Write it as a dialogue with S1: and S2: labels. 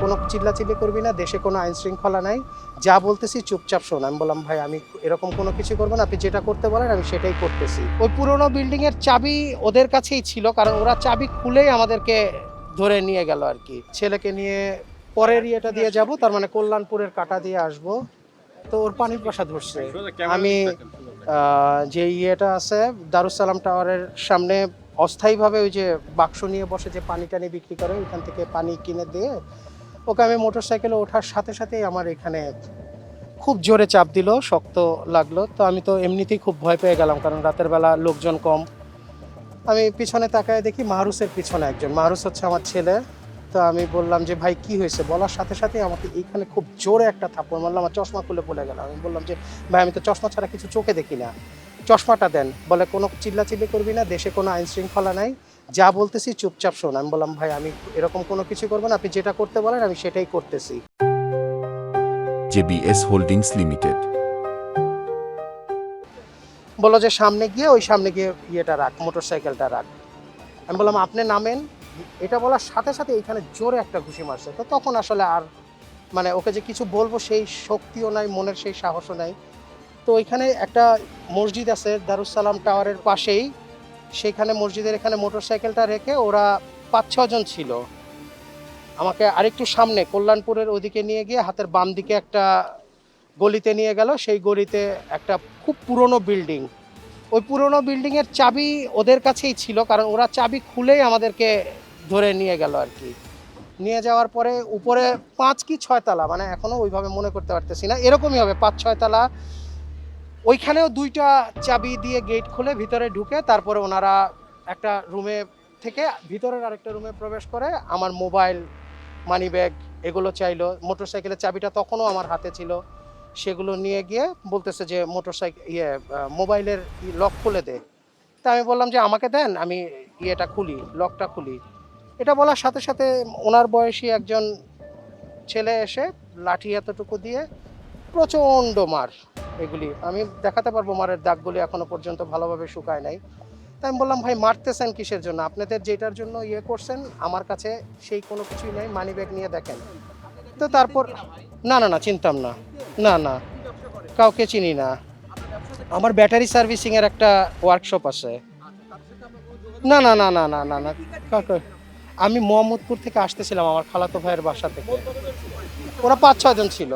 S1: কোনো চিল্লাচিল্লি করবি না, দেশে কোনো আইন শৃঙ্খলা নাই, যা বলতেছি চুপচাপ শোন। আমি বললাম ভাই আমি এরকম কোনো কিছু করবো না, আপনি যেটা করতে বলেন আমি সেটাই করতেছি। ওই পুরোনো বিল্ডিং এর চাবি ওদের কাছেই ছিল, কারণ ওরা চাবি খুলেই আমাদেরকে ধরে নিয়ে গেল আর কি। ছেলেকে নিয়ে পরের ইয়েটা দিয়ে যাব, তার মানে কল্যাণপুরের কাটা দিয়ে আসব। তো ওর পানির পাশা ধরছে। আমি যে ইয়েটা আছে দারুসালাম টাওয়ারের সামনে অস্থায়ীভাবে ওই যে বাক্স নিয়ে বসে যে পানি টানি বিক্রি করে, ওইখান থেকে পানি কিনে দিয়ে ওকে আমি মোটরসাইকেলে ওঠার সাথে সাথেই আমার এখানে খুব জোরে চাপ দিল, শক্ত লাগলো। তো আমি তো এমনিতেই খুব ভয় পেয়ে গেলাম, কারণ রাতের বেলা লোকজন কম। আমি পিছনে তাকায় দেখি মাহরুসের পিছনে একজন, মাহরুস হচ্ছে আমার ছেলে। তো আমি বললাম যে ভাই কি হয়েছে, বলার সাথে সাথে আমাকে এইখানে খুব জোরে একটা থাপ্পড় মারলাম, আমার চশমা খুলে পড়ে গেল। আমি বললাম যে ভাই আমি তো চশমা ছাড়া কিছু চোখে দেখি না, চশমাটা দেন। বলে কোনো চিল্লাচিল্লি করবি না, দেশে কোনো আইন শৃঙ্খলা নাই, যা বলতেছি চুপচাপ শোন। আমি বললাম ভাই আমি এরকম কোনো কিছু করবো না, আপনি যেটা করতে বলেন আমি সেটাই করতেছি।
S2: জেবিএস হোল্ডিংস লিমিটেড
S1: বললো যে সামনে গিয়ে ইয়েটা রাখ, মোটরসাইকেলটা রাখ। আমি বললাম আপনি নামেন। এটা বলার সাথে সাথে এখানে জোরে একটা ঘুষি মারছে। তো তখন আসলে আর মানে ওকে যে কিছু বলবো সেই শক্তিও নাই, মনের সেই সাহসও নাই। তো ওইখানে একটা মসজিদ আছে দারুসালাম টাওয়ারের পাশেই, সেখানে মসজিদের এখানে মোটরসাইকেলটা রেখে ওরা ৫-৬ জন ছিল। আমাকে আরেকটু সামনে কল্যাণপুরের ওদিকে নিয়ে গিয়ে হাতের বাম দিকে একটা গলিতে নিয়ে গেল। সেই গলিতে একটা খুব পুরনো বিল্ডিং, ওই পুরনো বিল্ডিংয়ের চাবি ওদের কাছেই ছিল, কারণ ওরা চাবি খুলেই আমাদেরকে ধরে নিয়ে গেল আর কি। নিয়ে যাওয়ার পরে উপরে ৫ কি ৬ তলা, মানে এখনও ওইভাবে মনে করতে পারতেছি না, এরকমই হবে ৫-৬ তলা। ওইখানেও ২টা চাবি দিয়ে গেট খুলে ভিতরে ঢুকে তারপরে ওনারা একটা রুমে থেকে ভিতরের আরেকটা রুমে প্রবেশ করে আমার মোবাইল, মানি ব্যাগ এগুলো চাইলো। মোটরসাইকেলের চাবিটা তখনও আমার হাতে ছিল, সেগুলো নিয়ে গিয়ে বলতেছে যে মোবাইলের লক খুলে দে। তা আমি বললাম যে আমাকে দেন, আমি ইয়েটা খুলি, লকটা খুলি। এটা বলার সাথে সাথে ওনার বয়সী একজন ছেলে এসে লাঠি এতটুকু দিয়ে প্রচণ্ড মার। এগুলি আমি দেখাতে পারবো, মারের দাগগুলি এখনো পর্যন্ত ভালোভাবে শুকায় নাই। তাই আমি বললাম ভাই মারতেছেন কিসের জন্য, আপনাদের যেটার জন্য ইয়ে করছেন আমার কাছে সেই কোনো কিছুই নেই, মানি ব্যাগ নিয়ে দেখেন। তো তারপর না না না চিনতাম না, না না কাউকে চিনি না। আমার ব্যাটারি সার্ভিসিংয়ের একটা ওয়ার্কশপ আছে। না না না না না না না কাউকে, আমি মোহাম্মদপুর থেকে আসতেছিলাম আমার খালাতো ভাইয়ের বাসা থেকে। ওরা ৫-৬ জন ছিল।